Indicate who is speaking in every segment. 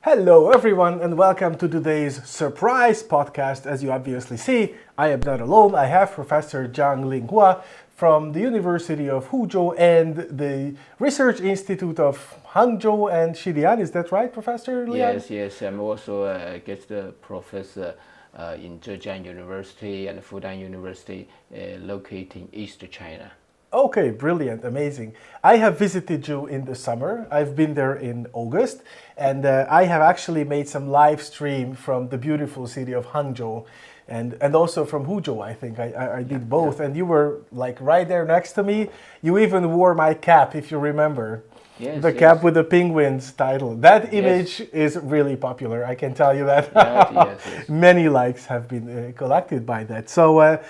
Speaker 1: Hello everyone and welcome to today's surprise podcast. As you obviously see, I am not alone. I have Professor JIANG Linhua from the University of Huzhou and the Research Institute of Hangzhou and Xidian. Is that right, Professor Lian?
Speaker 2: Yes. I'm also a guest professor in Zhejiang University and Fudan University located in East China.
Speaker 1: Okay, brilliant, amazing. I have visited you in the summer. I've been there in August, and I have actually made some live stream from the beautiful city of Hangzhou, and also from Huzhou. I think I did both, and you were like right there next to me. You even wore my cap, if you remember.
Speaker 2: Yes,
Speaker 1: the cap with the penguins title. That image is really popular, I can tell you that.
Speaker 2: Yes.
Speaker 1: Many likes have been collected by that. So.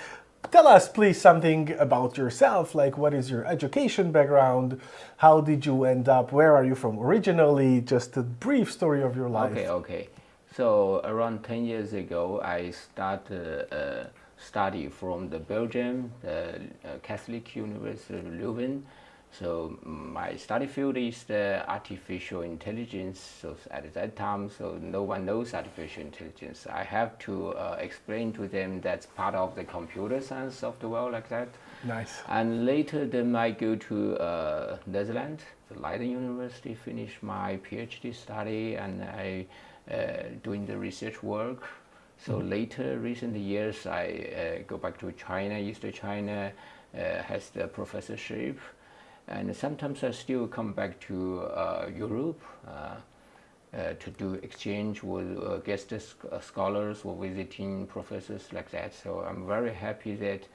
Speaker 1: Tell us, please, something about yourself, like what is your education background, how did you end up, where are you from originally, just a brief story of your life.
Speaker 2: Okay. So around 10 years ago, I started study from the Belgium, Catholic University of Leuven. So my study field is the artificial intelligence. So at that time, so no one knows artificial intelligence. I have to explain to them that's part of the computer science of the world, like that.
Speaker 1: Nice.
Speaker 2: And later, then I go to Netherlands, the Leiden University, finish my PhD study, and I doing the research work. So later, recent years, I go back to China, East China, has the professorship. And sometimes I still come back to Europe to do exchange with guest scholars or visiting professors like that. So I'm very happy that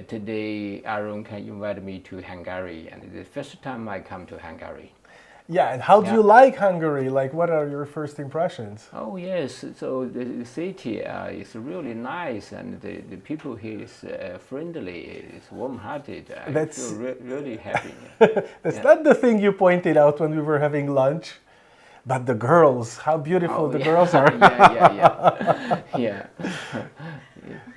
Speaker 2: today Aaron can invite me to Hungary, and it's the first time I come to Hungary.
Speaker 1: Yeah, and how do you like Hungary? Like, what are your first impressions?
Speaker 2: Oh yes, so the city is really nice, and the people here is friendly, is warm-hearted. I feel really happy.
Speaker 1: That's not the thing you pointed out when we were having lunch, but the girls, how beautiful the girls are.
Speaker 2: Yeah.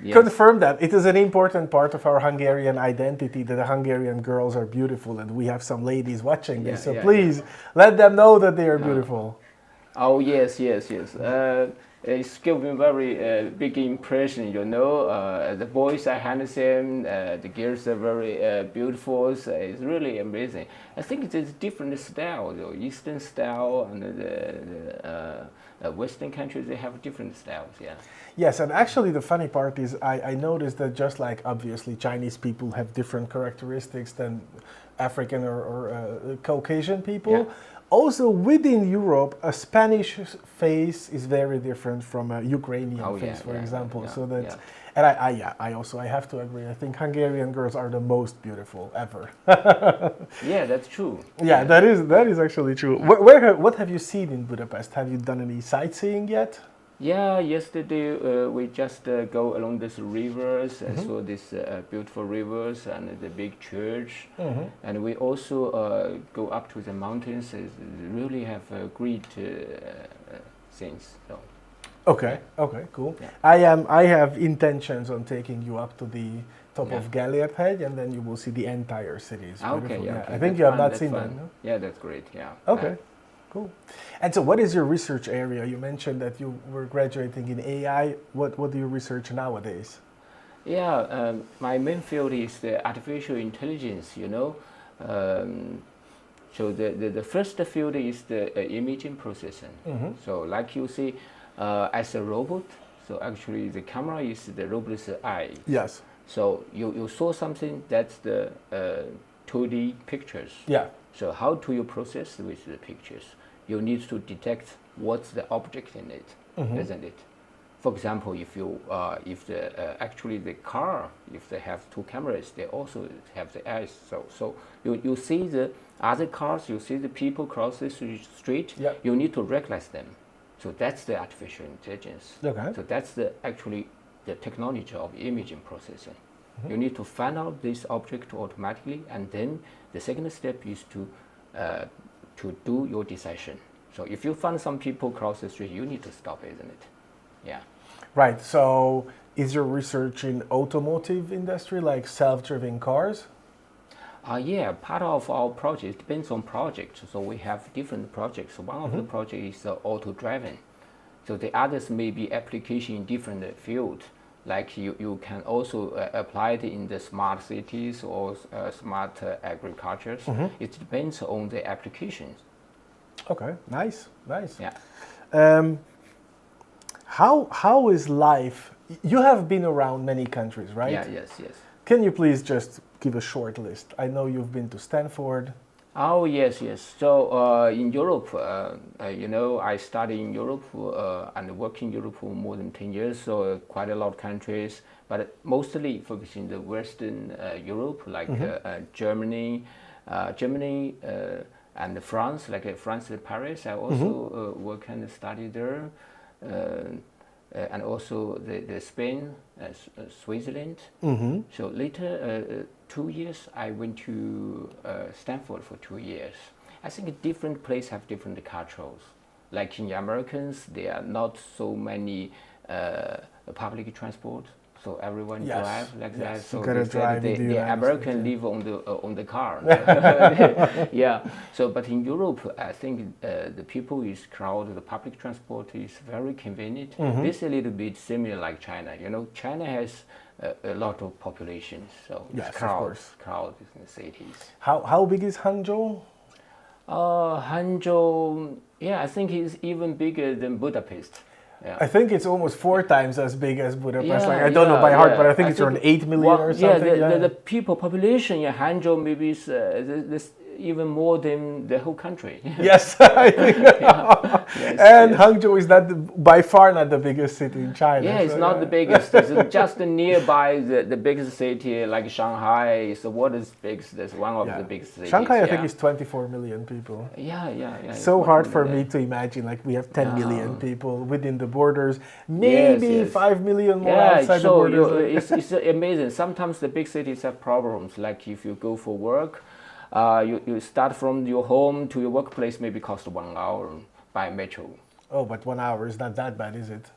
Speaker 2: Yes.
Speaker 1: Confirm that. It is an important part of our Hungarian identity that the Hungarian girls are beautiful, and we have some ladies watching this, so please let them know that they are beautiful.
Speaker 2: Oh, yes. It's given me very big impression, the boys are handsome, the girls are very beautiful, so it's really amazing. I think it's a different style, the Eastern style and the Western countries, they have different styles,
Speaker 1: Yes, and actually the funny part is I noticed that just like obviously Chinese people have different characteristics than African or Caucasian people, also within Europe, a Spanish face is very different from a Ukrainian face, for example. So that, and I have to agree. I think Hungarian girls are the most beautiful ever.
Speaker 2: Yeah, that's true.
Speaker 1: Yeah, that is actually true. What have you seen in Budapest? Have you done any sightseeing yet?
Speaker 2: Yeah, yesterday we just go along these rivers and saw these beautiful rivers and the big church. And we also go up to the mountains. Really have great things. So.
Speaker 1: Okay, cool.
Speaker 2: Yeah.
Speaker 1: I have intentions on taking you up to the top of Gellért-hegy, and then you will see the entire city. It's beautiful.
Speaker 2: Okay.
Speaker 1: I think you have not seen that, no?
Speaker 2: Yeah, that's great,
Speaker 1: Okay. Cool. And so what is your research area? You mentioned that you were graduating in AI. What do you research nowadays?
Speaker 2: Yeah, my main field is the artificial intelligence, So the first field is the imaging processing. So like you see, as a robot, so actually the camera is the robot's eye.
Speaker 1: Yes.
Speaker 2: So you saw something, that's the 2D pictures.
Speaker 1: Yeah.
Speaker 2: So how do you process with the pictures? You need to detect what's the object in it, isn't it? For example, if actually the car, if they have two cameras, they also have the eyes. So you see the other cars, you see the people cross the street. You need to recognize them. So that's the artificial intelligence.
Speaker 1: Okay.
Speaker 2: So that's actually the technology of imaging processing. You need to find out this object automatically, and then the second step is to do your decision. So if you find some people cross the street, you need to stop, isn't it? Yeah.
Speaker 1: Right. So is your research in automotive industry, like self-driving cars?
Speaker 2: Yeah, part of our project depends on project. So we have different projects. One of the projects is auto-driven. So the others may be application in different field. Like you can also apply it in the smart cities or smart agricultures. It depends on the applications.
Speaker 1: Okay, nice.
Speaker 2: Yeah.
Speaker 1: How is life? You have been around many countries, right?
Speaker 2: Yeah, yes.
Speaker 1: Can you please just give a short list? I know you've been to Stanford.
Speaker 2: Oh, yes. So in Europe, I studied in Europe and worked in Europe for more than 10 years, so quite a lot of countries, but mostly focusing on the Western Europe, like Germany, and France, like France and Paris. I also work and study there. And also the Spain, Switzerland. So later, 2 years, I went to Stanford for 2 years. I think different places have different cultures. Like in the Americans, there are not so many public transport, so everyone drive like that. So the American live on the car. Yeah. So, but in Europe, I think the people is crowded. The public transport is very convenient. This is a little bit similar like China. China has a lot of population, so it's crowd in the cities.
Speaker 1: How big is Hangzhou?
Speaker 2: Hangzhou, I think it's even bigger than Budapest. Yeah.
Speaker 1: I think it's almost 4 times as big as Budapest. I don't know by heart, but I think it's around 8 million or something.
Speaker 2: The people population in Hangzhou maybe is this even more than the whole country.
Speaker 1: Yes, I think. Hangzhou is by far not the biggest city in China.
Speaker 2: Yeah, it's not the biggest. It's just nearby the biggest city like Shanghai. So what is biggest? That's one of the biggest cities.
Speaker 1: Shanghai, I think, is 24 million people.
Speaker 2: Yeah.
Speaker 1: So hard for me to imagine. Like we have 10 million people within the borders. Maybe 5 million more outside the borders.
Speaker 2: It's amazing. Sometimes the big cities have problems. Like if you go for work. You start from your home to your workplace, maybe cost 1 hour by metro.
Speaker 1: Oh, but 1 hour is not that bad, is it?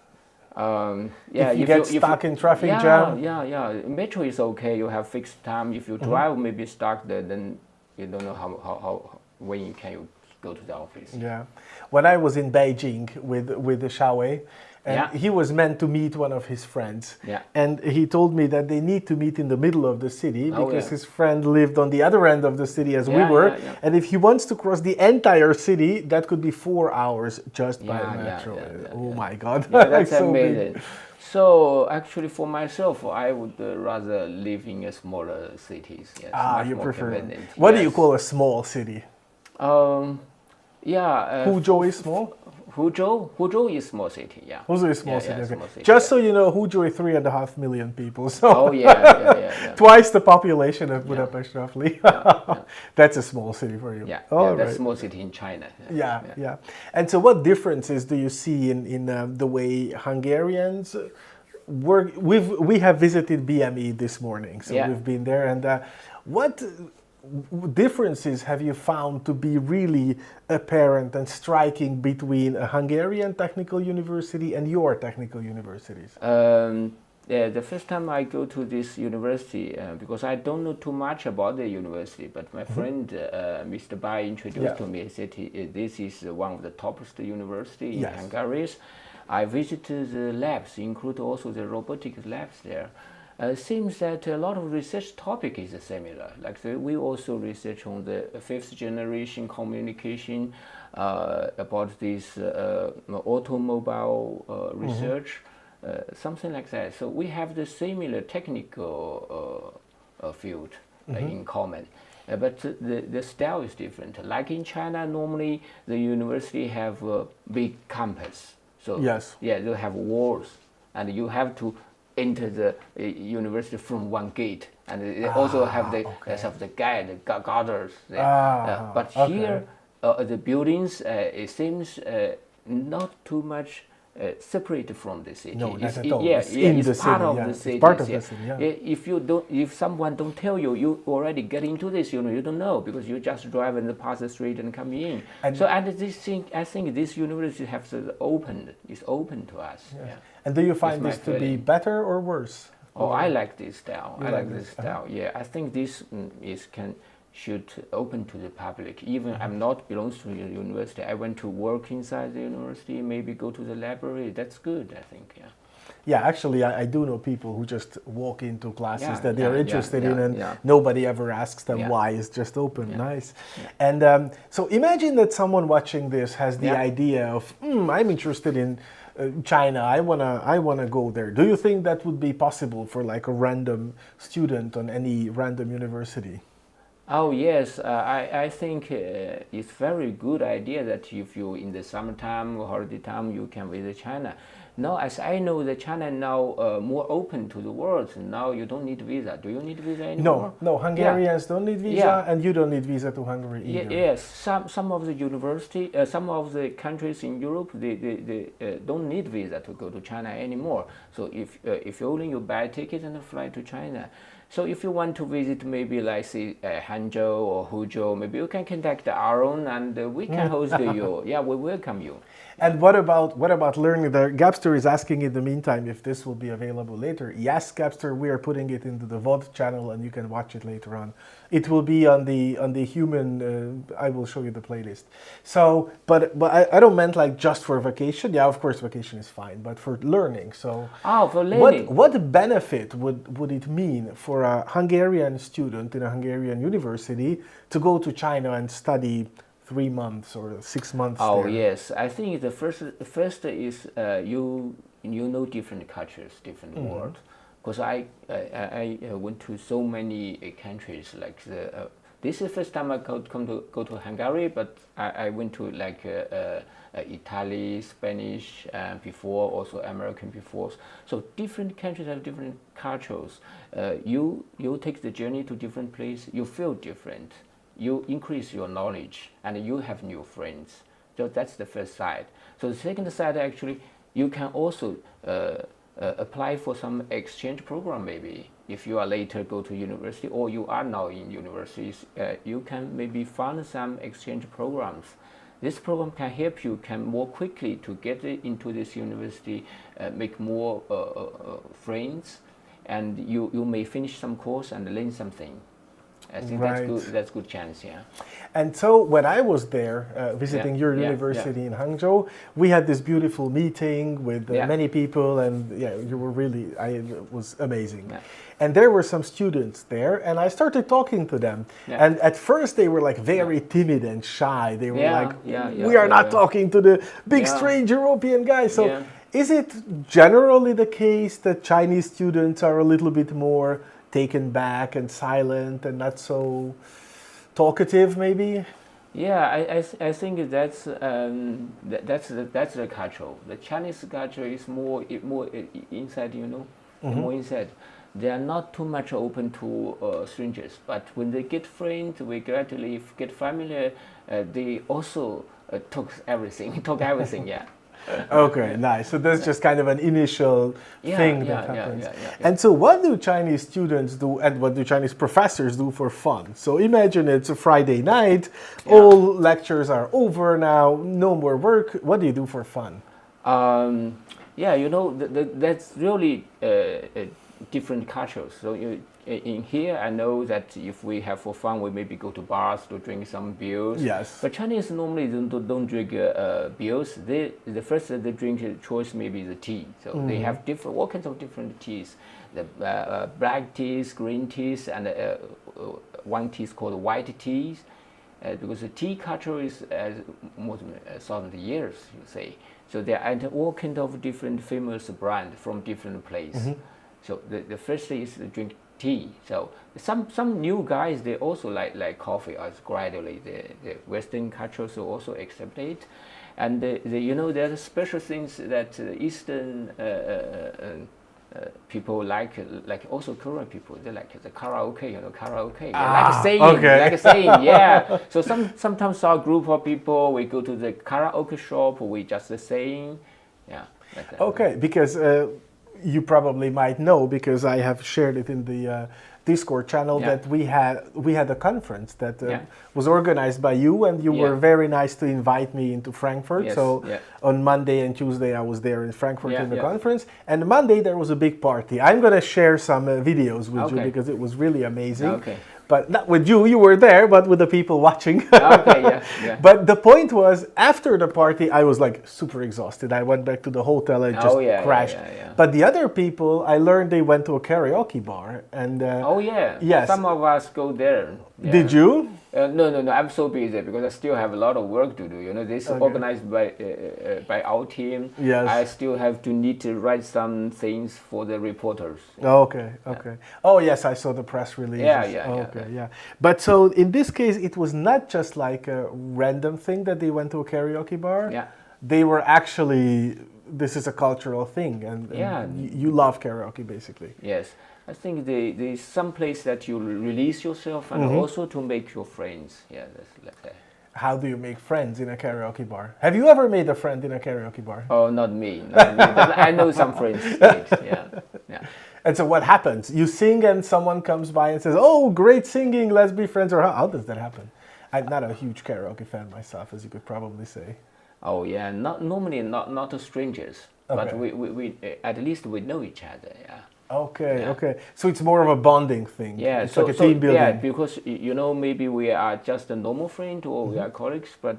Speaker 2: If
Speaker 1: you get stuck in traffic jam.
Speaker 2: Yeah. Metro is okay. You have fixed time. If you drive, maybe stuck there, then you don't know when you can go to the office.
Speaker 1: Yeah, when I was in Beijing with the Xiaowei. And he was meant to meet one of his friends. Yeah. And he told me that they need to meet in the middle of the city because his friend lived on the other end of the city as we were. Yeah. And if he wants to cross the entire city, that could be 4 hours just by metro. Oh my God.
Speaker 2: Yeah, that's so amazing. Big. So actually for myself, I would rather live in a smaller cities. Yes,
Speaker 1: you prefer. What do you call a small city? Huzhou is small?
Speaker 2: Huzhou is small city,
Speaker 1: Huzhou is small city, okay.
Speaker 2: Small city,
Speaker 1: just so you know, Huzhou is 3.5 million people, so twice the population of Budapest, roughly. That's a small city for you.
Speaker 2: That's a small city in China.
Speaker 1: Yeah. And so what differences do you see in the way Hungarians work? We have visited BME this morning, so we've been there, and what differences have you found to be really apparent and striking between a Hungarian technical university and your technical universities?
Speaker 2: The first time I go to this university, because I don't know too much about the university, but my friend Mr. Bai introduced to me. He said this is one of the toppest university in Hungary. I visited the labs, include also the robotics labs there. Seems that a lot of research topic is similar. Like we also research on the 5th generation communication, about this automobile research, something like that. So we have the similar technical field in common. But the style is different. Like in China, normally the university have a big campus. So they have walls, and you have to enter the university from one gate, and they also have the guards. But here, the buildings it seems not too much separated from the city.
Speaker 1: No, not at all. It's
Speaker 2: part of the city.
Speaker 1: Part of the city.
Speaker 2: If someone don't tell you, you already get into this. You don't know because you just drive and pass the street and come in. I think this university is open to us. Yeah.
Speaker 1: And do you find this to be better or worse?
Speaker 2: I like this style. I like this style. Yeah, I think this should open to the public. Even I'm not belongs to the university. I went to work inside the university, maybe go to the library. That's good, I think. Yeah.
Speaker 1: Yeah, actually, I do know people who just walk into classes
Speaker 2: Yeah,
Speaker 1: that they're
Speaker 2: yeah,
Speaker 1: interested
Speaker 2: yeah,
Speaker 1: in, and
Speaker 2: yeah.
Speaker 1: nobody ever asks them
Speaker 2: Yeah.
Speaker 1: why. It's just open.
Speaker 2: Yeah.
Speaker 1: Nice.
Speaker 2: Yeah.
Speaker 1: And so imagine that someone watching this has the
Speaker 2: Yeah.
Speaker 1: idea of, I'm interested in China. I wanna go there. Do you think that would be possible for like a random student on any random university?
Speaker 2: Oh yes, I think it's very good idea that if you in the summertime or holiday time you can visit China. Now, as I know that China now more open to the world. Now you don't need visa. Do you need visa anymore?
Speaker 1: No. Hungarians don't need visa,
Speaker 2: Yeah.
Speaker 1: and you don't need visa to Hungary either.
Speaker 2: Yes, some of the university, some of the countries in Europe, they don't need visa to go to China anymore. So if only you buy a ticket and fly to China. So if you want to visit maybe like say Hangzhou or Huzhou, maybe you can contact our own and we can host you. Yeah, we welcome you.
Speaker 1: And what about learning? The Gapster is asking in the meantime if this will be available later. Yes, Gapster, we are putting it into the VOD channel and you can watch it later on. It will be on the human. I will show you the playlist. So, but I don't meant like just for vacation. Yeah, of course, vacation is fine, but for learning. So,
Speaker 2: for learning.
Speaker 1: What benefit would it mean for a Hungarian student in a Hungarian university to go to China and study 3 months or 6 months?
Speaker 2: Oh
Speaker 1: there?
Speaker 2: yes, I think the first is you know different cultures, different world. Because I went to so many countries. Like this is the first time I go to Hungary, but I went to like Italy, Spanish before, also American before. So different countries have different cultures. You take the journey to different places. You feel different. You increase your knowledge and you have new friends. So that's the first side. So the second side, actually, you can also apply for some exchange program maybe. If you are later go to university or you are now in universities, you can maybe find some exchange programs. This program can help you more quickly to get into this university, make more friends, and you may finish some course and learn something. I think
Speaker 1: Right.
Speaker 2: that's good. That's good chance, yeah.
Speaker 1: And so when I was there visiting your
Speaker 2: yeah,
Speaker 1: university in Hangzhou, we had this beautiful meeting with many people, and you were really, it was amazing.
Speaker 2: Yeah.
Speaker 1: And there were some students there, and I started talking to them.
Speaker 2: Yeah.
Speaker 1: And at first they were like very timid and shy. They were like,
Speaker 2: yeah,
Speaker 1: we are not
Speaker 2: yeah.
Speaker 1: talking to the big
Speaker 2: Yeah.
Speaker 1: strange European guy. So
Speaker 2: Yeah.
Speaker 1: is it generally the case that Chinese students are a little bit more taken back and silent and not so talkative, maybe?
Speaker 2: Yeah, I think that's the culture. The Chinese culture is more inside, more inside. They are not too much open to strangers, but when they get friends, we gradually get familiar. They also talk everything, yeah.
Speaker 1: Okay, nice. So that's just kind of an initial thing that happens.
Speaker 2: Yeah.
Speaker 1: And so what do Chinese students do and what do Chinese professors do for fun? So imagine it's a Friday night, all lectures are over now, no more work. What do you do for fun?
Speaker 2: That's really different cultures. So in here, I know that if we have for fun, we maybe go to bars to drink some beers.
Speaker 1: Yes.
Speaker 2: But Chinese normally don't drink beers. The first they drink choice maybe the tea. So they have all kinds of different teas. The black teas, green teas, and one tea is called white teas. Because the tea culture is more than 1,000 years, you say. So there are all kinds of different famous brands from different places. So the first thing is to drink tea. So some new guys, they also like coffee. As gradually the Western cultures also accept it, and there are special things that Eastern people like also Korean people. They like the karaoke, karaoke. Like saying, yeah. So sometimes our group of people, we go to the karaoke shop. We just saying, yeah. Like that.
Speaker 1: Okay, because you probably might know, because I have shared it in the Discord channel, that we had a conference that was organized by you, and you were very nice to invite me into Frankfurt.
Speaker 2: Yes,
Speaker 1: so on Monday and Tuesday I was there in Frankfurt in the conference, and Monday there was a big party. I'm going to share some videos with you because it was really amazing.
Speaker 2: Okay.
Speaker 1: but not with you. You were there, but with the people watching.
Speaker 2: Okay, yeah, yeah.
Speaker 1: But the point was, after the party, I was like super exhausted. I went back to the hotel and just crashed.
Speaker 2: Yeah.
Speaker 1: But the other people, I learned they went to a karaoke bar. And yes.
Speaker 2: Some of us go there. Yeah.
Speaker 1: Did you?
Speaker 2: No. I'm so busy because I still have a lot of work to do. You know, this is organized by our team.
Speaker 1: Yes.
Speaker 2: I still need to write some things for the reporters.
Speaker 1: Okay. Oh yes, I saw the press release. Yeah. But so in this case, it was not just like a random thing that they went to a karaoke bar.
Speaker 2: Yeah.
Speaker 1: They were actually. This is a cultural thing, and you love karaoke basically.
Speaker 2: Yes. I think there's some place that you release yourself and also to make your friends. Yeah, that's like that.
Speaker 1: How do you make friends in a karaoke bar? Have you ever made a friend in a karaoke bar?
Speaker 2: Oh, not me. But I know some friends did. Yeah.
Speaker 1: And so what happens? You sing and someone comes by and says, "Oh, great singing, let's be friends," or how does that happen? I'm not a huge karaoke fan myself, as you could probably say.
Speaker 2: Oh yeah, not strangers, but we at least we know each other. Yeah.
Speaker 1: Okay. So it's more of a bonding thing.
Speaker 2: Yeah,
Speaker 1: it's like a team building.
Speaker 2: Yeah, because maybe we are just a normal friend or we are colleagues, but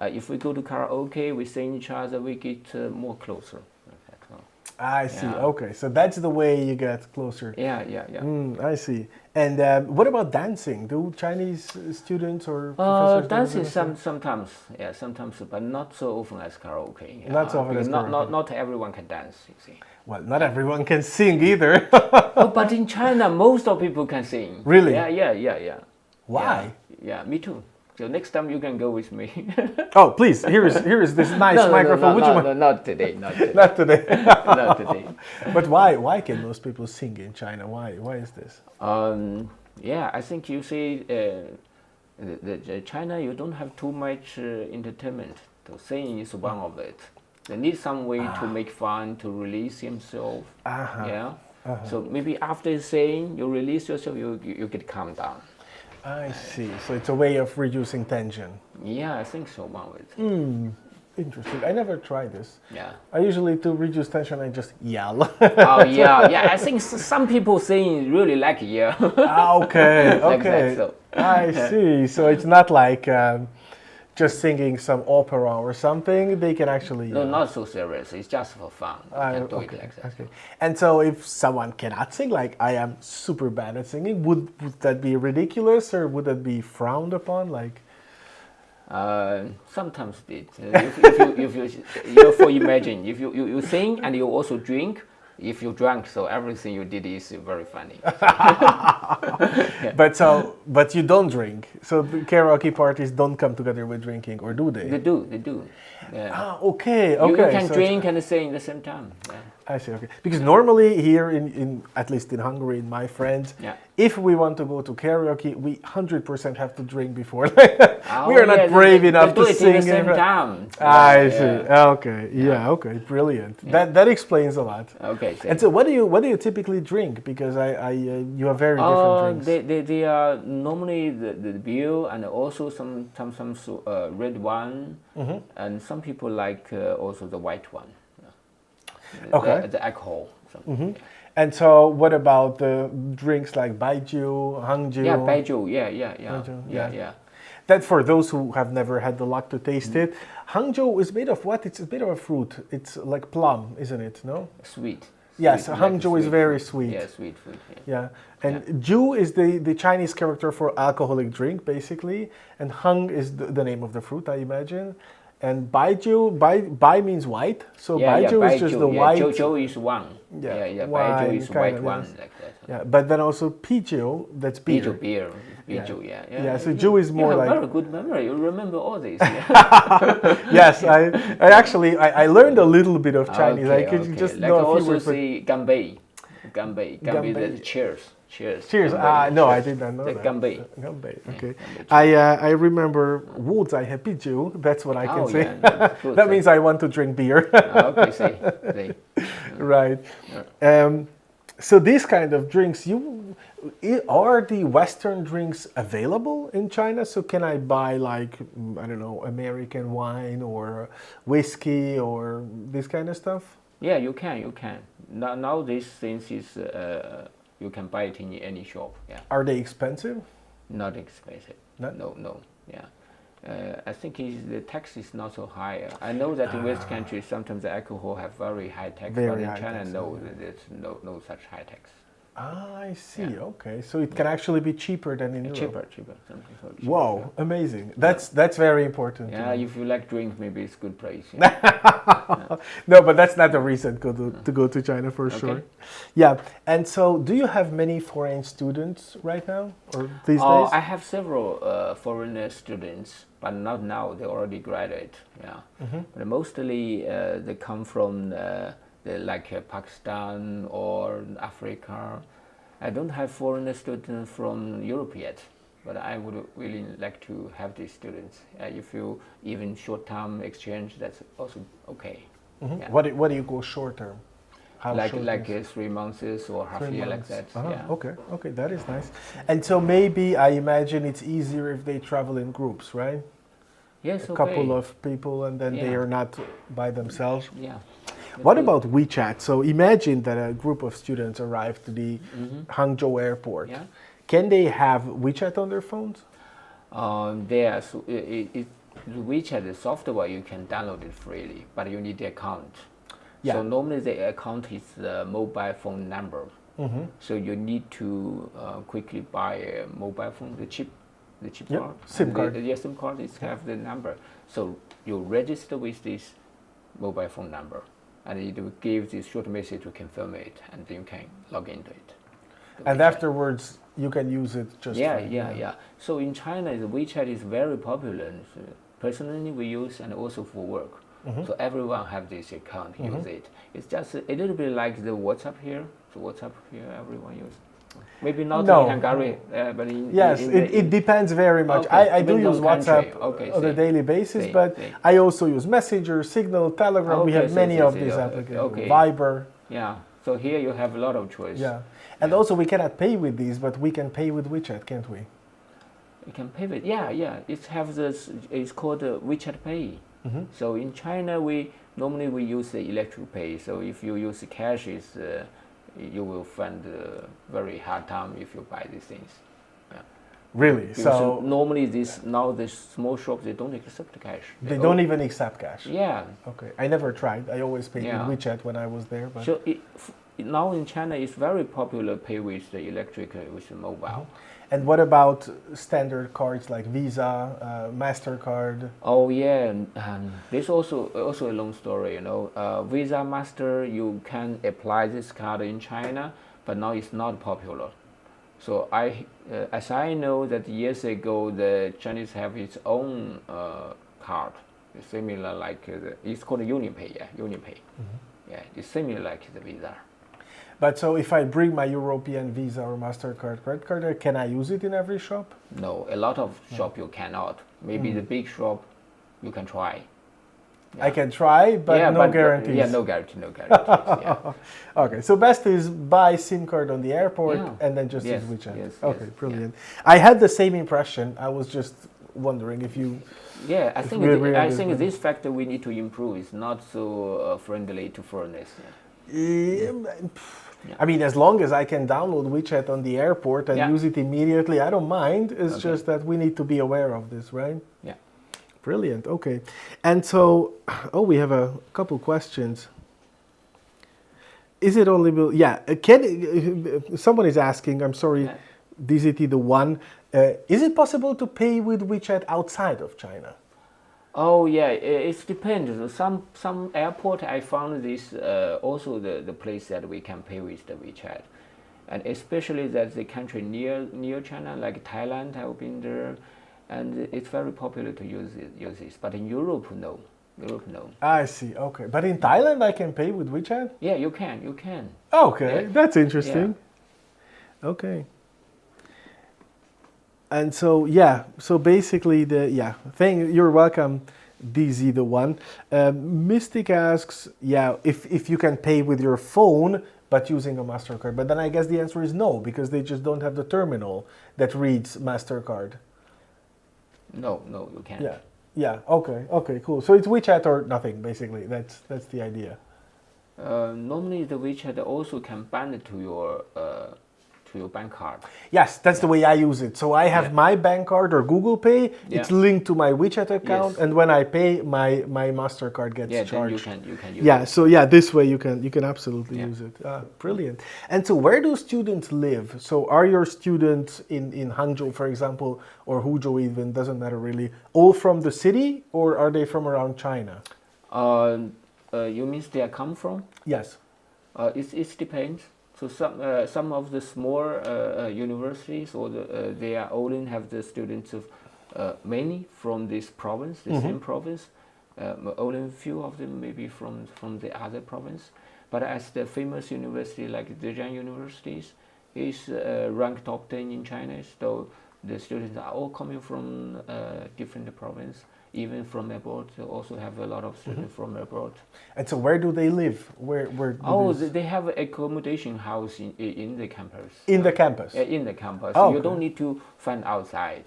Speaker 2: if we go to karaoke, we sing each other, we get more closer.
Speaker 1: I see. Yeah. Okay, so that's the way you get closer.
Speaker 2: Yeah.
Speaker 1: I see. And what about dancing? Do Chinese students or professors
Speaker 2: dancing sometimes, but not so often as karaoke.
Speaker 1: Not so often as karaoke.
Speaker 2: Not everyone can dance, you see.
Speaker 1: Well, not everyone can sing either.
Speaker 2: But in China, most of people can sing.
Speaker 1: Really?
Speaker 2: Yeah.
Speaker 1: Why?
Speaker 2: Yeah, me too. So next time you can go with me.
Speaker 1: Oh, please! Here is this nice microphone.
Speaker 2: Not today.
Speaker 1: Not today.
Speaker 2: Not today.
Speaker 1: But why? Why can most people sing in China? Why is this?
Speaker 2: I think you see, the China, you don't have too much entertainment. So singing is one of it. They need some way to make fun, to release himself. So maybe after saying, you release yourself, you get calm down.
Speaker 1: I see. So it's a way of reducing tension.
Speaker 2: Yeah, I think so, one way.
Speaker 1: Interesting. I never tried this.
Speaker 2: Yeah.
Speaker 1: I usually, to reduce tension, I just yell.
Speaker 2: Yeah. I think some people sing really like yell.
Speaker 1: Okay.
Speaker 2: Like that, so.
Speaker 1: I see. So it's not like just singing some opera or something. They can actually.
Speaker 2: No, not so serious. It's just for fun. You can do it like that.
Speaker 1: Okay. And so, if someone cannot sing, like I am super bad at singing, would that be ridiculous or would that be frowned upon? Like.
Speaker 2: Sometimes it. If you for imagine if you sing and you also drink. If you drunk, so everything you did is very funny.
Speaker 1: But you don't drink. So the karaoke parties don't come together with drinking, or do they?
Speaker 2: They do. Yeah.
Speaker 1: Okay.
Speaker 2: You can drink and sing at the same time. Yeah.
Speaker 1: I see. Okay. Because normally here in at least in Hungary, in my friends, if we want to go to karaoke, we 100% have to drink before. We are not brave enough to sing
Speaker 2: at the same time.
Speaker 1: I see. Okay. Yeah. Okay. Brilliant. Yeah. That explains a lot.
Speaker 2: Okay.
Speaker 1: And so, what do you typically drink? Because you have very different drinks.
Speaker 2: They are normally the beer and also some red wine, and some people like also the white one.
Speaker 1: Okay.
Speaker 2: The alcohol.
Speaker 1: And so, what about the drinks like baijiu, hangjiu?
Speaker 2: Yeah, baijiu. Yeah.
Speaker 1: That for those who have never had the luck to taste it, hangjiu is made of what? It's a bit of a fruit. It's like plum, isn't it? No.
Speaker 2: Sweet.
Speaker 1: Yes, hangjiu is very sweet.
Speaker 2: Yeah, sweet fruit.
Speaker 1: Yeah. And jiu is the Chinese character for alcoholic drink, basically, and hang is the name of the fruit, I imagine. And baijiu, bai means white, so baijiu is just the white.
Speaker 2: Zhou is one. Yeah. Baijiu is white one, like that.
Speaker 1: Yeah, but then also pijiu, that's beer.
Speaker 2: Beer. Yeah.
Speaker 1: Yeah, so jiu is more like.
Speaker 2: You have very good memory. You remember all this.
Speaker 1: Yes, I actually learned a little bit of Chinese. I could just
Speaker 2: like
Speaker 1: know
Speaker 2: a
Speaker 1: few
Speaker 2: also
Speaker 1: words.
Speaker 2: Say ganbei. That's cheers.
Speaker 1: Cheers. No, I did not know that.
Speaker 2: Ganbei.
Speaker 1: Okay. I remember 我在喝啤酒. That's what I can say. That means I want to drink beer.
Speaker 2: Okay, say.
Speaker 1: Right. So these kind of drinks, are the Western drinks available in China? So can I buy like, I don't know, American wine or whiskey or this kind of stuff?
Speaker 2: Yeah, you can. Now these things is you can buy it in any shop. Yeah.
Speaker 1: Are they expensive?
Speaker 2: Not expensive. No. Yeah. I think the tax is not so high. I know that in West countries sometimes the alcohol have very high tax, but in China there's no such high tax.
Speaker 1: I see. Yeah. Okay, so it can actually be cheaper than in Europe.
Speaker 2: Cheaper. Something so cheaper.
Speaker 1: Wow, amazing. That's very important.
Speaker 2: Yeah, if you like drink, maybe it's a good place. Yeah.
Speaker 1: No, but that's not the reason to go to China for sure. Yeah, and so do you have many foreign students right now or these days?
Speaker 2: I have several foreigner students, but not now. They already graduate. Yeah, but mostly they come from. Pakistan or Africa. I don't have foreign students from Europe yet, but I would really like to have these students. If you even short-term exchange, that's also okay. Yeah.
Speaker 1: What do you go short-term?
Speaker 2: Like 3 months or half a year, like that. Yeah.
Speaker 1: Okay, that is nice. And so maybe I imagine it's easier if they travel in groups, right?
Speaker 2: Yes,
Speaker 1: a couple of people, and then they are not by themselves.
Speaker 2: Yeah.
Speaker 1: What about WeChat? So imagine that a group of students arrive to the Hangzhou airport. Yeah. Can they have WeChat on their phones?
Speaker 2: WeChat, the software, you can download it freely, but you need the account.
Speaker 1: Yeah.
Speaker 2: So normally the account is the mobile phone number. So you need to quickly buy a mobile phone, the chip card.
Speaker 1: SIM card.
Speaker 2: The SIM card is have the number. So you register with this mobile phone number. And it will give this short message to confirm it, and then you can log into it.
Speaker 1: And afterwards, you can use it just
Speaker 2: Yeah. So in China, the WeChat is very popular. So personally, we use and also for work. So everyone have this account, use it. It's just a little bit like the WhatsApp here. So WhatsApp here, everyone use. Maybe not in Hungary, but in
Speaker 1: it depends very much. I do use WhatsApp on a daily basis, but I also use Messenger, Signal, Telegram. We have many of these applications. Viber.
Speaker 2: Yeah. So here you have a lot of choice.
Speaker 1: Yeah. And also we cannot pay with these, but we can pay with WeChat, can't we?
Speaker 2: You can pay with It have this. It's called WeChat Pay. So in China, normally we use the electric pay. So if you use cash, you will find very hard time if you buy these things. Yeah.
Speaker 1: Really? So
Speaker 2: normally the small shops, they don't accept cash.
Speaker 1: They don't even accept cash?
Speaker 2: Yeah.
Speaker 1: Okay. I never tried. I always paid with WeChat when I was there. But
Speaker 2: so now in China, it's very popular pay with the electric, with the mobile.
Speaker 1: And what about standard cards like Visa, MasterCard?
Speaker 2: Oh yeah, this also a long story. Visa, Master, you can apply this card in China, but now it's not popular. So as I know that years ago, the Chinese have its own card, similar like it's called UnionPay. Yeah, UnionPay. Yeah, it's similar like the Visa.
Speaker 1: But so if I bring my European Visa or MasterCard credit card, can I use it in every shop?
Speaker 2: No, a lot of shop you cannot. Maybe the big shop you can try.
Speaker 1: Yeah. I can try, but no guarantees.
Speaker 2: No guarantees. Yeah.
Speaker 1: Okay, so best is buy SIM card on the airport and then just use WeChat.
Speaker 2: Yes,
Speaker 1: okay, brilliant. Yeah. I had the same impression. I was just wondering if you...
Speaker 2: Yeah, I think this factor we need to improve. It's not so friendly to foreigners.
Speaker 1: I mean, as long as I can download WeChat on the airport and use it immediately, I don't mind. It's just that we need to be aware of this, right?
Speaker 2: Yeah.
Speaker 1: Brilliant. Okay. And so, we have a couple questions. Is it only... someone is asking, I'm sorry, DZT the one, is it possible to pay with WeChat outside of China?
Speaker 2: Oh yeah, it depends. Some airport I found this also the place that we can pay with the WeChat, and especially that the country near China like Thailand, I've been there, and it's very popular to use this. But in Europe, no.
Speaker 1: I see. Okay, but in Thailand I can pay with WeChat.
Speaker 2: Yeah, you can.
Speaker 1: Okay, that's interesting. Yeah. Okay. And so basically you're welcome, DZ the one. Mystic asks, if you can pay with your phone but using a MasterCard, but then I guess the answer is no, because they just don't have the terminal that reads MasterCard.
Speaker 2: No, you can't.
Speaker 1: Yeah. Okay, cool. So it's WeChat or nothing, basically. That's the idea.
Speaker 2: Normally the WeChat also can bind to to your bank card.
Speaker 1: Yes, that's the way I use it. So I have my bank card or Google Pay. It's linked to my WeChat account, and when I pay, my MasterCard gets charged.
Speaker 2: Then you can use it.
Speaker 1: So this way you can absolutely use it. Brilliant. And so where do students live? So are your students in Hangzhou, for example, or Huzhou even, doesn't matter really, all from the city, or are they from around China?
Speaker 2: You mean they come from?
Speaker 1: Yes.
Speaker 2: It depends. So some of the small universities or they are only have the students of mainly from this province, the same province. Only a few of them maybe from the other province. But as the famous university like the JIANG universities is ranked top 10 in China, so the students are all coming from different provinces. Even from abroad, they also have a lot of students from abroad. And
Speaker 1: so where do they live? Where
Speaker 2: they have an accommodation house in the campus.
Speaker 1: In the campus?
Speaker 2: In the campus. Oh, you don't need to find outside.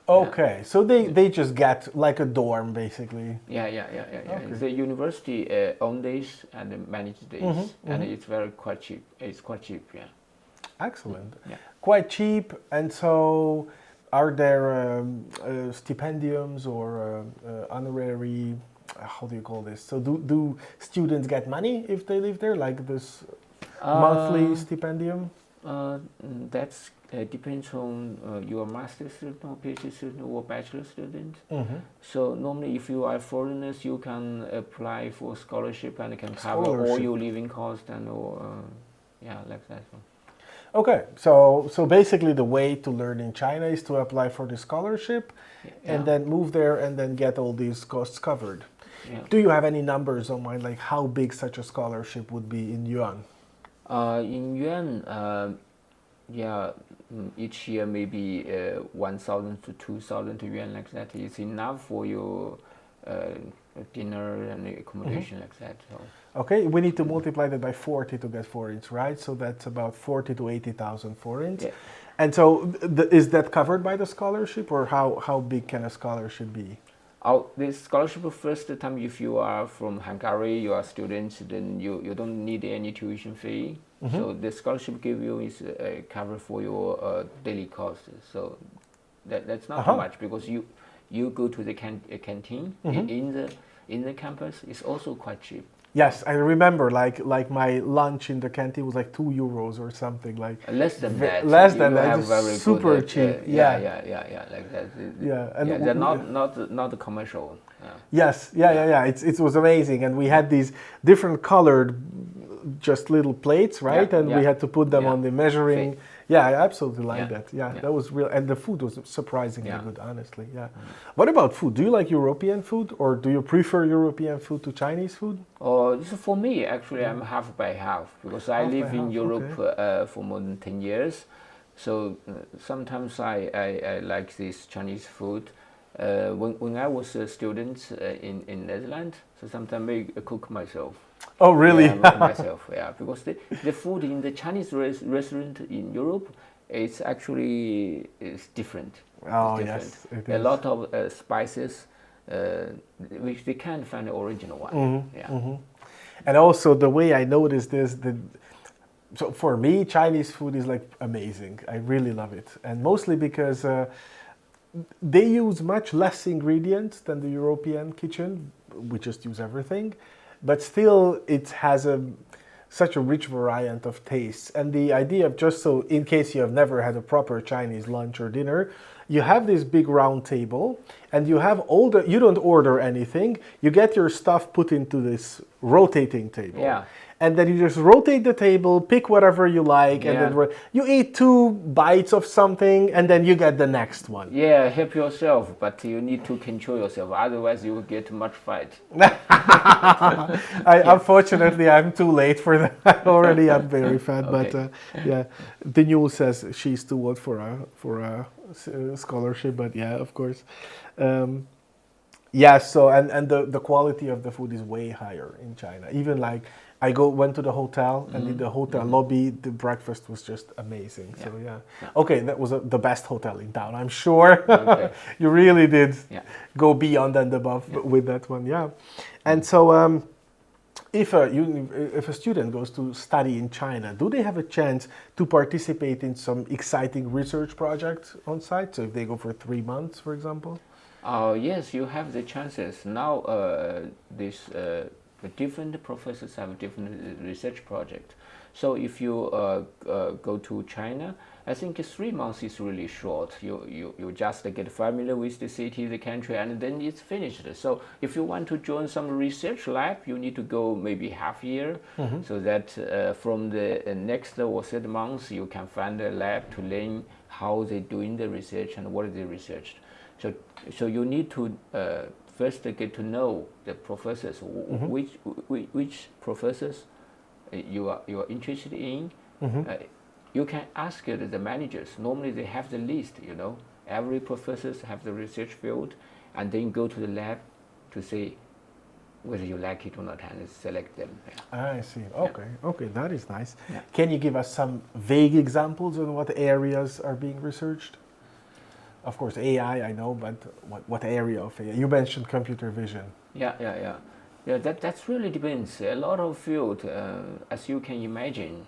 Speaker 1: Okay, so they just get like a dorm basically.
Speaker 2: Yeah. Okay. The university owns this and manages this, and it's quite cheap. It's quite cheap, yeah.
Speaker 1: Excellent. Yeah. Quite cheap, and so are there stipendiums or honorary, how do you call this? So do students get money if they live there, like this monthly stipendium?
Speaker 2: That depends on your master student or PhD student or bachelor student. So normally if you are foreigners, you can apply for scholarship and it can cover all your living costs and like that one.
Speaker 1: Okay, so basically the way to learn in China is to apply for the scholarship and then move there and then get all these costs covered. Yeah. Do you have any numbers on mind, like how big such a scholarship would be in yuan?
Speaker 2: In yuan, each year maybe 1,000 to 2,000 yuan like that is enough for your dinner and accommodation like that. So.
Speaker 1: Okay, we need to multiply that by 40 to get forints, right? So that's about 40 to 80,000 forints. Yeah. And so is that covered by the scholarship, or how big can a scholarship be?
Speaker 2: The scholarship first time, if you are from Hungary, you are students, then you don't need any tuition fee. So the scholarship give you is cover for your daily costs. So that's not too much, because you go to the canteen in the campus. It's also quite cheap.
Speaker 1: Yes, I remember. Like my lunch in the canteen was like €2 or something. Like
Speaker 2: less than that.
Speaker 1: Less than that. It's super cheap.
Speaker 2: Yeah, like that.
Speaker 1: And
Speaker 2: they're not commercial.
Speaker 1: Yes, it was amazing, and we had these different colored, just little plates, right? We had to put them on the measuring. Yeah, I absolutely like that. That was real, and the food was surprisingly good, honestly. Yeah. What about food? Do you like European food, or do you prefer European food to Chinese food?
Speaker 2: For me, actually, I'm half by half, because I live in Europe for more than 10 years. So sometimes I like this Chinese food. When I was a student in Netherlands, so sometimes I cook myself.
Speaker 1: Oh, really?
Speaker 2: Yeah, myself, because the food in the Chinese restaurant in Europe is different.
Speaker 1: Oh, yes, it is.
Speaker 2: A lot of spices, which they can't find the original one.
Speaker 1: And also the way I noticed this, so for me, Chinese food is like amazing. I really love it, and mostly because they use much less ingredients than the European kitchen. We just use everything. But still, it has such a rich variety of tastes. And the idea of, just so in case you have never had a proper Chinese lunch or dinner, you have this big round table, and you have you don't order anything. You get your stuff put into this rotating table. Yeah. And then you just rotate the table, pick whatever you like, and then you eat 2 bites of something, and then you get the next one.
Speaker 2: Yeah, help yourself, but you need to control yourself. Otherwise, you will get much fight.
Speaker 1: Unfortunately, I'm too late for that. Already, I'm very fat. Okay. But the news says she's too old for a scholarship. But of course. So and the quality of the food is way higher in China. Even like I went to the hotel, and in the hotel lobby, the breakfast was just amazing. So okay, that was the best hotel in town, I'm sure. Okay. You really did go beyond and above with that one, And so if a student goes to study in China, do they have a chance to participate in some exciting research project on site? So if they go for 3 months, for example?
Speaker 2: Yes, you have the chances. Now, the different professors have different research projects. So if you go to China, I think 3 months is really short. You just get familiar with the city, the country, and then it's finished. So if you want to join some research lab, you need to go maybe half year, so that from the next or third month you can find a lab to learn how they're doing the research and what they researched. So you need to first get to know the professors, which professors you are interested in. You can ask the managers. Normally they have the list, you know. Every professors have the research field, and then go to the lab to see whether you like it or not, and select them.
Speaker 1: I see. Okay, okay, that is nice.
Speaker 2: Yeah.
Speaker 1: Can you give us some vague examples on what areas are being researched? Of course, AI, I know, but what area of AI? You mentioned computer vision.
Speaker 2: Yeah. That really depends. A lot of field, as you can imagine.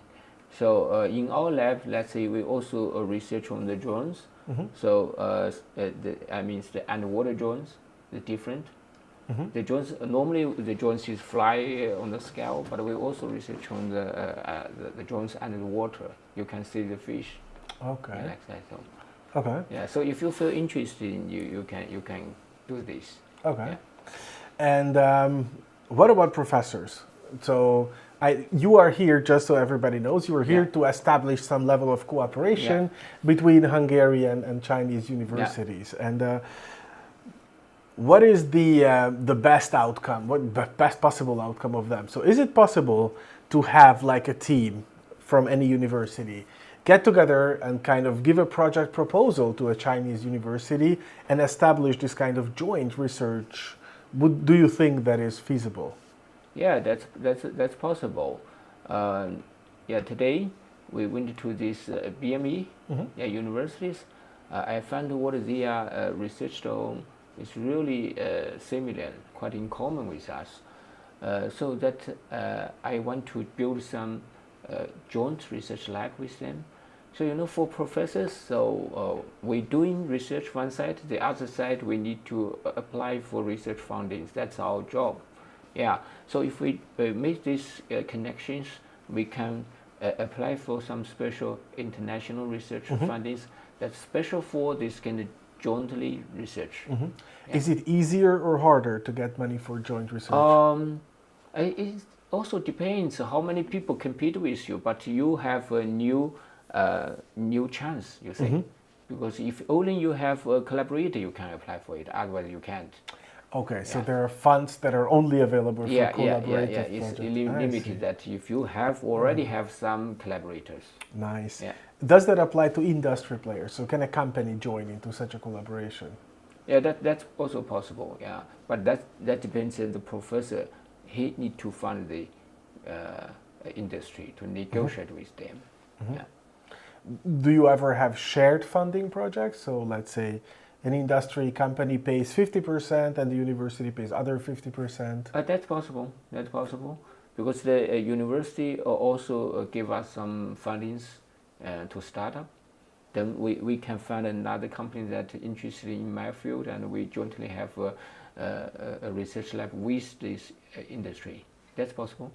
Speaker 2: So in our lab, let's say we also research on the drones. So the underwater drones, the different. The drones normally the drones is fly on the scale, but we also research on the drones under the water. You can see the fish.
Speaker 1: Okay.
Speaker 2: Like that. So.
Speaker 1: Okay.
Speaker 2: Yeah. So if you feel interested in you can do this.
Speaker 1: Okay.
Speaker 2: Yeah.
Speaker 1: And what about professors? So you are here, just so everybody knows, you are here to establish some level of cooperation between Hungarian and Chinese universities. And what is the best outcome? What the best possible outcome of them? So is it possible to have like a team from any university get together and kind of give a project proposal to a Chinese university and establish this kind of joint research? Do you think that is feasible?
Speaker 2: Yeah, that's possible. Today we went to this BME universities. I found what they are researched on is really similar, quite in common with us. So that I want to build some joint research lab with them. So for professors, so we're doing research one side, the other side we need to apply for research fundings. That's our job. Yeah, so if we make these connections, we can apply for some special international research fundings that's special for this kind of jointly research. Yeah.
Speaker 1: Is it easier or harder to get money for joint research?
Speaker 2: It also depends how many people compete with you, but you have a new chance, you see. Because if only you have a collaborator, you can apply for it, otherwise you can't.
Speaker 1: Okay, so there are funds that are only available for collaborative
Speaker 2: It's
Speaker 1: projects.
Speaker 2: limited that if you already have some collaborators.
Speaker 1: Nice.
Speaker 2: Yeah.
Speaker 1: Does that apply to industry players? So can a company join into such a collaboration?
Speaker 2: Yeah, that's also possible. Yeah, but that depends on the professor. He need to fund the industry to negotiate with them. Yeah.
Speaker 1: Do you ever have shared funding projects? So let's say an industry company pays 50% and the university pays other 50%?
Speaker 2: That's possible. That's possible because the university also give us some fundings to start up. Then we can find another company that is interested in my field, and we jointly have a research lab with this industry. That's possible.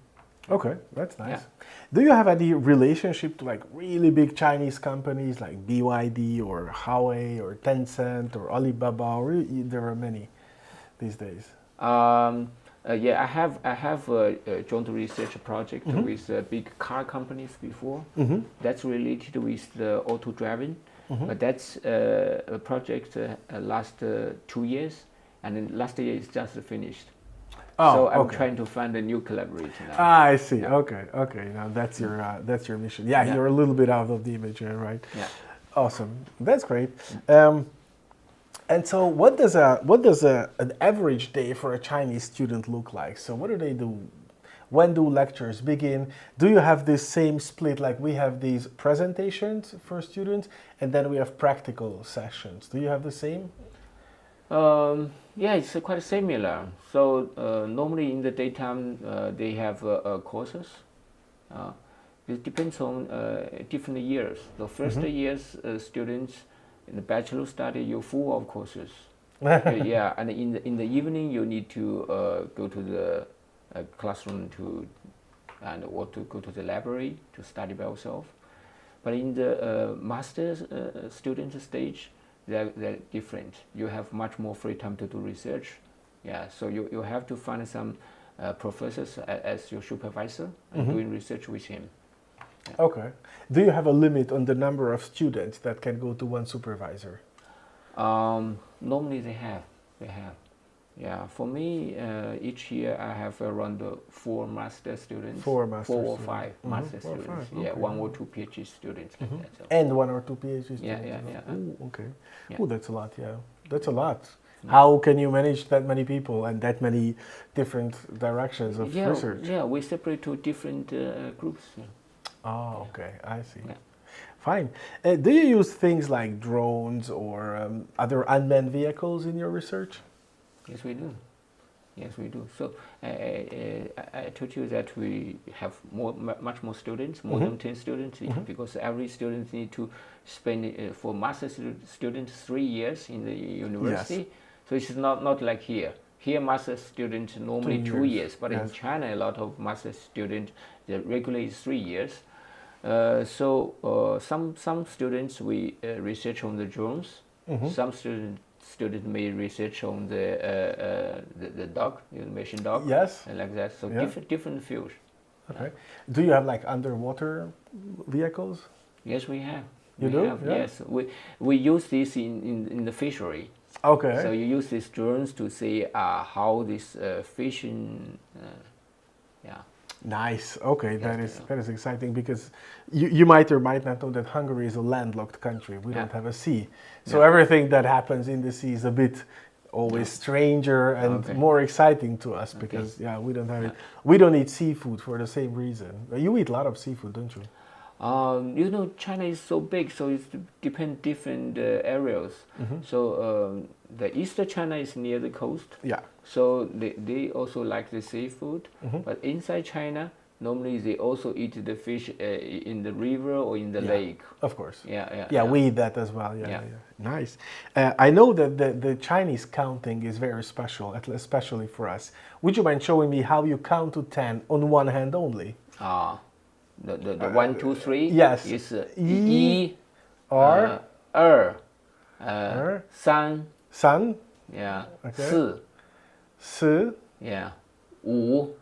Speaker 1: Okay, that's nice.
Speaker 2: Yeah.
Speaker 1: Do you have any relationship to like really big Chinese companies like BYD or Huawei or Tencent or Alibaba? Or there are many these days.
Speaker 2: I have a joint research project with big car companies before. That's related with the auto driving, but that's a project last 2 years, and then last year it's just finished.
Speaker 1: Oh,
Speaker 2: so I'm
Speaker 1: okay.
Speaker 2: trying to find a new collaborator now.
Speaker 1: I see. Yeah. Okay. Now that's your mission. Yeah, you're a little bit out of the image here, right?
Speaker 2: Yeah.
Speaker 1: Awesome. That's great. And so, what does an average day for a Chinese student look like? So, what do they do? When do lectures begin? Do you have this same split like we have these presentations for students, and then we have practical sessions? Do you have the same?
Speaker 2: Yeah, it's quite similar. So normally in the daytime they have courses. It depends on different years. The first years students in the bachelor study, you're full of courses. Yeah, and in the evening you need to go to the classroom or to go to the library to study by yourself. But in the master's student stage, they're different. You have much more free time to do research. Yeah, so you have to find some professors as your supervisor and doing research with him. Yeah.
Speaker 1: Okay. Do you have a limit on the number of students that can go to one supervisor?
Speaker 2: Normally they have. Yeah, for me, each year I have around 4 master students. 4 or 5 master students. Yeah, okay. 1 or 2 PhD students. Like that, so.
Speaker 1: And 1 or 2 PhD students.
Speaker 2: Yeah.
Speaker 1: Ooh, okay.
Speaker 2: Yeah.
Speaker 1: Oh, that's a lot. Yeah, that's a lot. Yeah. How can you manage that many people and that many different directions of research?
Speaker 2: Yeah, we separate to different groups. Yeah.
Speaker 1: Oh, okay. I see.
Speaker 2: Yeah.
Speaker 1: Fine. Do you use things like drones or other unmanned vehicles in your research?
Speaker 2: Yes, we do. So I told you that we have much more students, more than 10 students, because every student need to spend for master students 3 years in the university. Yes. So it's not like here. Here, master students normally 2 years, but in China, a lot of master students, the regular is 3 years. So some students we research on the drones. Some students may research on the dog, you mentioned dog.
Speaker 1: Yes.
Speaker 2: Like that. So different fields.
Speaker 1: Okay. Do you have like underwater vehicles?
Speaker 2: Yes, we have.
Speaker 1: You do? Yeah.
Speaker 2: Yes. We use this in the fishery.
Speaker 1: Okay.
Speaker 2: So you use these drones to see how this fishing.
Speaker 1: Nice. Okay, yes, that is exciting because you might or might not know that Hungary is a landlocked country. We don't have a sea, so everything that happens in the sea is a bit always stranger and more exciting to us because we don't have it. We don't eat seafood for the same reason. You eat a lot of seafood, don't you?
Speaker 2: You know, China is so big, so it depends different areas. So the Eastern China is near the coast. Yeah. So they also like the seafood. But inside China, normally they also eat the fish in the river or in the lake. Of course. Yeah,
Speaker 1: we eat that as well. Yeah. Nice. I know that the Chinese counting is very special, especially for us. Would you mind showing me how you count to 10 on one hand only?
Speaker 2: The 1, 2, 3.
Speaker 1: Yes.
Speaker 2: Is
Speaker 1: E, R,
Speaker 2: 三. Yeah.
Speaker 1: Okay. 四.
Speaker 2: Yeah. 五.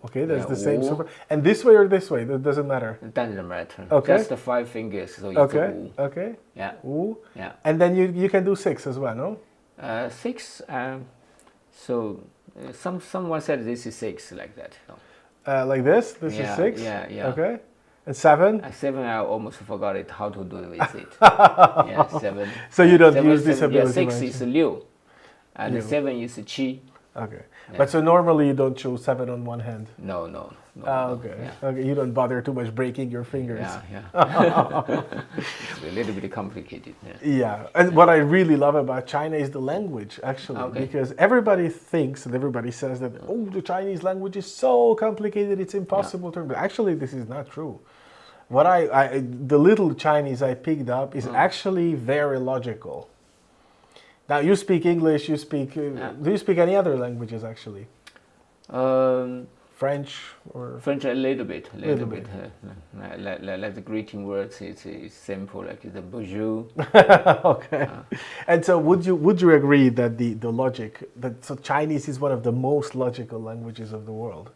Speaker 1: Okay, that's the same. Super. And this way or this way? That doesn't matter.
Speaker 2: It doesn't matter.
Speaker 1: Okay.
Speaker 2: Just the 5 fingers. So it's
Speaker 1: Okay.
Speaker 2: Yeah.
Speaker 1: 五.
Speaker 2: Yeah.
Speaker 1: And then you can do 6 as well, no?
Speaker 2: 6. So someone said this is 6 like that. No.
Speaker 1: Like this? This is 6?
Speaker 2: Yeah.
Speaker 1: Okay. And 7?
Speaker 2: 7, I almost forgot it, how to do with it. Yeah, 7.
Speaker 1: So you don't use this ability?
Speaker 2: Yeah, 6 is 6. And 7 is 7.
Speaker 1: Okay. Yeah. But so normally you don't choose 7 on one hand?
Speaker 2: No.
Speaker 1: Okay. Yeah. Okay. You don't bother too much breaking your fingers.
Speaker 2: Yeah. It's a little bit complicated.
Speaker 1: Yeah. And what I really love about China is the language, actually, because everybody thinks and everybody says that the Chinese language is so complicated, it's impossible to learn. But actually, this is not true. What the little Chinese I picked up is actually very logical. Now you speak English. Do you speak any other languages actually? French or
Speaker 2: French a little bit. Like the greeting words, it's simple, like the bonjour.
Speaker 1: Okay. And so would you agree that the logic so Chinese is one of the most logical languages of the world?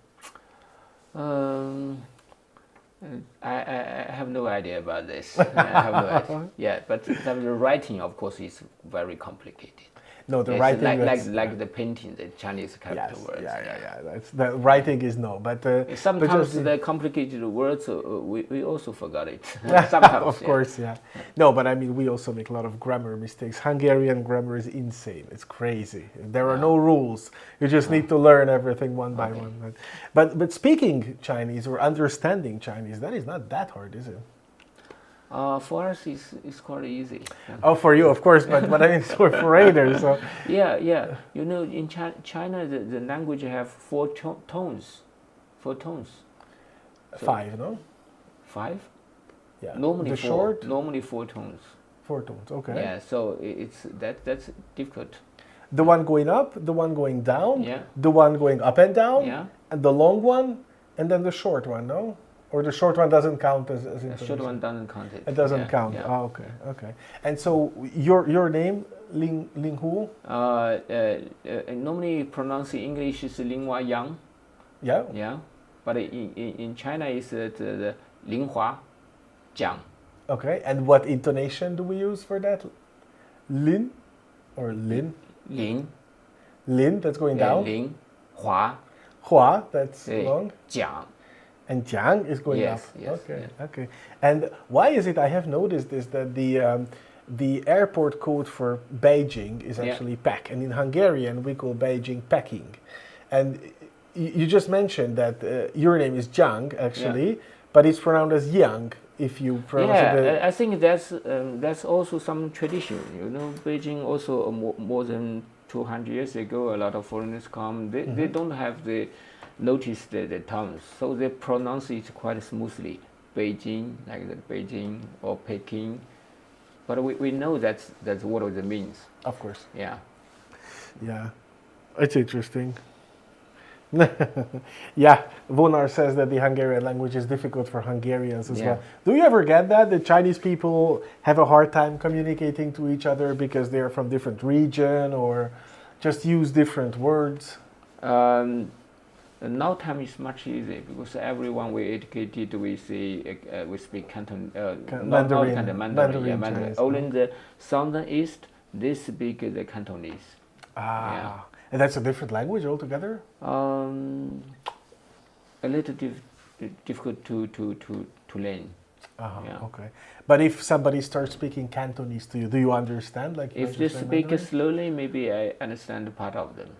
Speaker 2: I have no idea about this. I have no idea. Yeah, but the writing, of course, is very complicated.
Speaker 1: No, the writing
Speaker 2: like the painting, the Chinese character words.
Speaker 1: Yeah. The writing is no, but
Speaker 2: sometimes the complicated words we also forgot it. Sometimes,
Speaker 1: of course, yeah. No, but I mean we also make a lot of grammar mistakes. Hungarian grammar is insane. It's crazy. There are no rules. You just need to learn everything one by one. But speaking Chinese or understanding Chinese, that is not that hard, is it?
Speaker 2: For us, it's quite easy.
Speaker 1: Oh, for you, of course, but I mean for foreigners. So.
Speaker 2: Yeah. You know, in China, the language have four tones. Four tones. So
Speaker 1: 5, no?
Speaker 2: 5?
Speaker 1: Yeah.
Speaker 2: Normally
Speaker 1: the
Speaker 2: four.
Speaker 1: short.
Speaker 2: Normally 4 tones.
Speaker 1: 4 tones. Okay.
Speaker 2: Yeah. So that's difficult.
Speaker 1: The one going up, the one going down,
Speaker 2: Yeah.
Speaker 1: the one going up and down,
Speaker 2: Yeah.
Speaker 1: and the long one, and then the short one, no? Or the short one doesn't count as
Speaker 2: The
Speaker 1: intonation?
Speaker 2: short one doesn't count it.
Speaker 1: It doesn't
Speaker 2: Yeah,
Speaker 1: count.
Speaker 2: yeah.
Speaker 1: Oh, okay. And so your name, Linhua?
Speaker 2: Normally pronounced in English is Linhua Yang.
Speaker 1: Yeah.
Speaker 2: Yeah. But in China it's the Linhua Jiang.
Speaker 1: Okay. And what intonation do we use for that? Lin or Lin?
Speaker 2: Lin.
Speaker 1: Lin, that's going down.
Speaker 2: Lin. Hua.
Speaker 1: Hua, that's
Speaker 2: 对
Speaker 1: long.
Speaker 2: 讲
Speaker 1: And Jiang is going
Speaker 2: Yes,
Speaker 1: up.
Speaker 2: yes,
Speaker 1: Okay.
Speaker 2: yeah.
Speaker 1: Okay. And why is it? I have noticed this that the airport code for Beijing is
Speaker 2: Yeah.
Speaker 1: actually Pek, and in Hungarian we call Beijing Peking. And you just mentioned that your name is Jiang actually, but it's pronounced as Yang if you pronounce it.
Speaker 2: I think that's also some tradition. You know, Beijing also more than 200 years ago, a lot of foreigners come. They don't have notice the tones, so they pronounce it quite smoothly. Beijing, like the Beijing or Peking, but we know that's what it means.
Speaker 1: Of course.
Speaker 2: Yeah.
Speaker 1: Yeah, it's interesting. Yeah, Vonar says that the Hungarian language is difficult for Hungarians as well. Do you ever get that? The Chinese people have a hard time communicating to each other because they're from different region or just use different words?
Speaker 2: Now time is much easier because everyone we educated we speak Canton
Speaker 1: Mandarin.
Speaker 2: Mandarin.
Speaker 1: Chinese.
Speaker 2: Only in the southern east they speak the Cantonese.
Speaker 1: Ah, and that's a different language altogether?
Speaker 2: A little difficult to learn. Yeah.
Speaker 1: Okay. But if somebody starts speaking Cantonese to you, do you understand? Like
Speaker 2: If they speak slowly, maybe I understand part of them.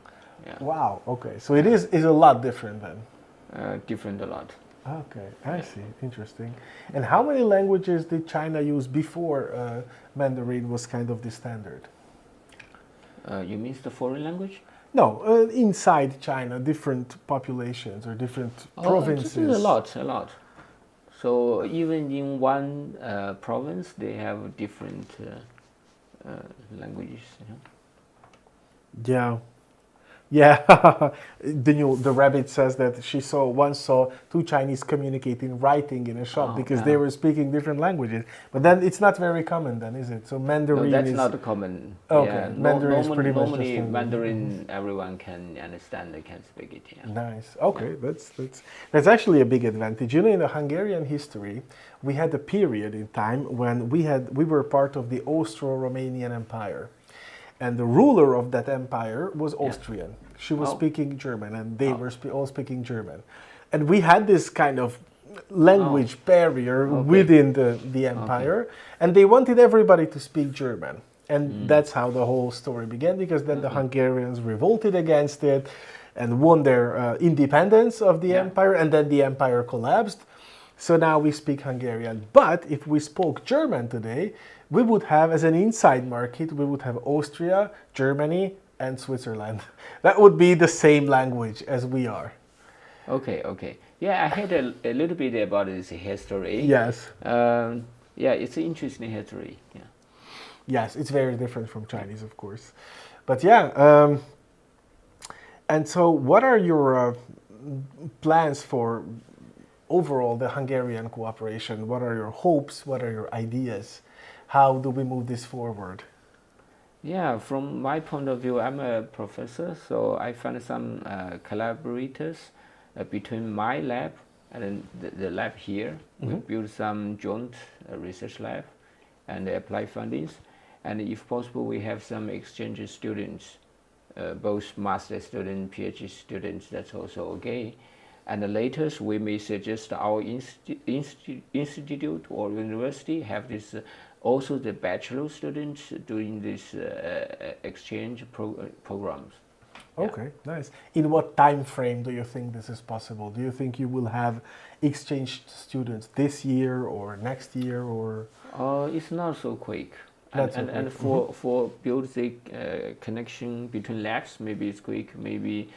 Speaker 2: Yeah.
Speaker 1: Wow. Okay. So it is a lot different then.
Speaker 2: Different a lot.
Speaker 1: Okay, I see. Interesting. And how many languages did China use before Mandarin was kind of the standard?
Speaker 2: You mean the foreign language?
Speaker 1: No, inside China, different populations or different provinces.
Speaker 2: A lot. So even in one province, they have different languages. You know?
Speaker 1: Yeah. Yeah, the rabbit says that she once saw 2 Chinese communicating writing in a shop because they were speaking different languages. But then it's not very common then, is it? So Mandarin
Speaker 2: that's not common.
Speaker 1: Okay,
Speaker 2: Yeah.
Speaker 1: Mandarin is pretty much
Speaker 2: normally
Speaker 1: the standard.
Speaker 2: Mandarin everyone can understand, they can speak it. Yeah.
Speaker 1: Nice. Okay, that's actually a big advantage. You know, in the Hungarian history, we had a period in time when we were part of the Austro-Romanian Empire. And the ruler of that empire was Austrian. She was speaking German, and they were all speaking German. And we had this kind of language barrier within the empire, and they wanted everybody to speak German. And that's how the whole story began, because then the Hungarians revolted against it and won their independence of the empire, and then the empire collapsed. So now we speak Hungarian. But if we spoke German today, we would have, as an inside market, we would have Austria, Germany, and Switzerland. That would be the same language as we are.
Speaker 2: Okay. Yeah, I heard a little bit about this history.
Speaker 1: Yes.
Speaker 2: It's an interesting history. Yeah.
Speaker 1: Yes, it's very different from Chinese, of course. But yeah, and so what are your plans for overall the Hungarian cooperation? What are your hopes? What are your ideas? How do we move this forward?
Speaker 2: Yeah, from my point of view, I'm a professor, so I found some collaborators between my lab and the lab here. We built some joint research lab and apply fundings. And if possible, we have some exchange students, both master students, PhD students, that's also okay. And later, we may suggest our institute or university have this also the bachelor students doing this exchange programs.
Speaker 1: Okay, nice. In what time frame do you think this is possible? Do you think you will have exchange students this year or next year, or?
Speaker 2: It's not so quick.
Speaker 1: Not so
Speaker 2: And
Speaker 1: quick.
Speaker 2: for build the connection between labs, maybe it's quick. Maybe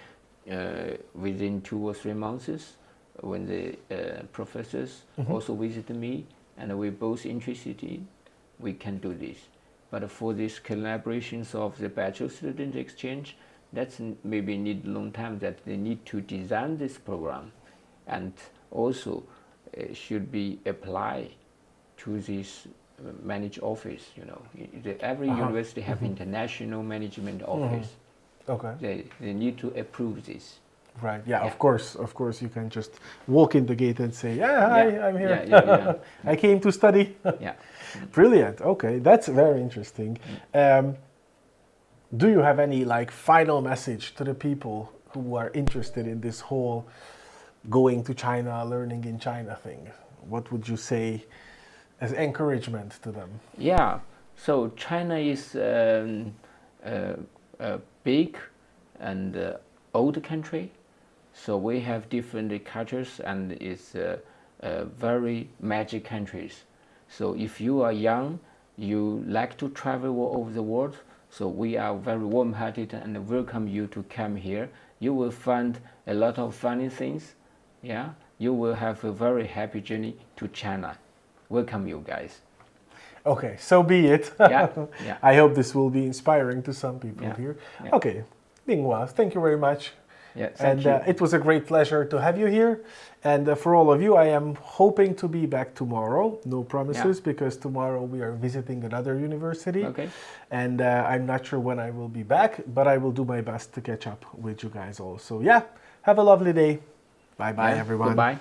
Speaker 2: within 2 or 3 months, when the professors also visit me and we're both interested in, we can do this. But for these collaborations of the bachelor student exchange, that's maybe need a long time, that they need to design this program, and also should be applied to this managed office. You know, every university have international management office.
Speaker 1: Okay.
Speaker 2: They need to approve this.
Speaker 1: Right. Yeah. Of course. You can just walk in the gate and say, "Yeah, hi, I'm here.
Speaker 2: Yeah.
Speaker 1: I came to study."
Speaker 2: Yeah.
Speaker 1: Brilliant. Okay, that's very interesting. Do you have any like final message to the people who are interested in this whole going to China, learning in China thing? What would you say as encouragement to them?
Speaker 2: Yeah. So China is a big and old country. So we have different cultures, and it's very magic countries. So if you are young, you like to travel all over the world, so we are very warm-hearted and welcome you to come here. You will find a lot of funny things. Yeah, you will have a very happy journey to China. Welcome you guys.
Speaker 1: Okay, so be it.
Speaker 2: Yeah.
Speaker 1: I hope this will be inspiring to some people here.
Speaker 2: Yeah.
Speaker 1: Okay, Linhua, thank you very much.
Speaker 2: Yeah, thank you.
Speaker 1: It was a great pleasure to have you here. And for all of you, I am hoping to be back tomorrow. No promises, because tomorrow we are visiting another university.
Speaker 2: Okay.
Speaker 1: And I'm not sure when I will be back, but I will do my best to catch up with you guys all. So yeah, have a lovely day. Bye-bye, everyone.
Speaker 2: Goodbye.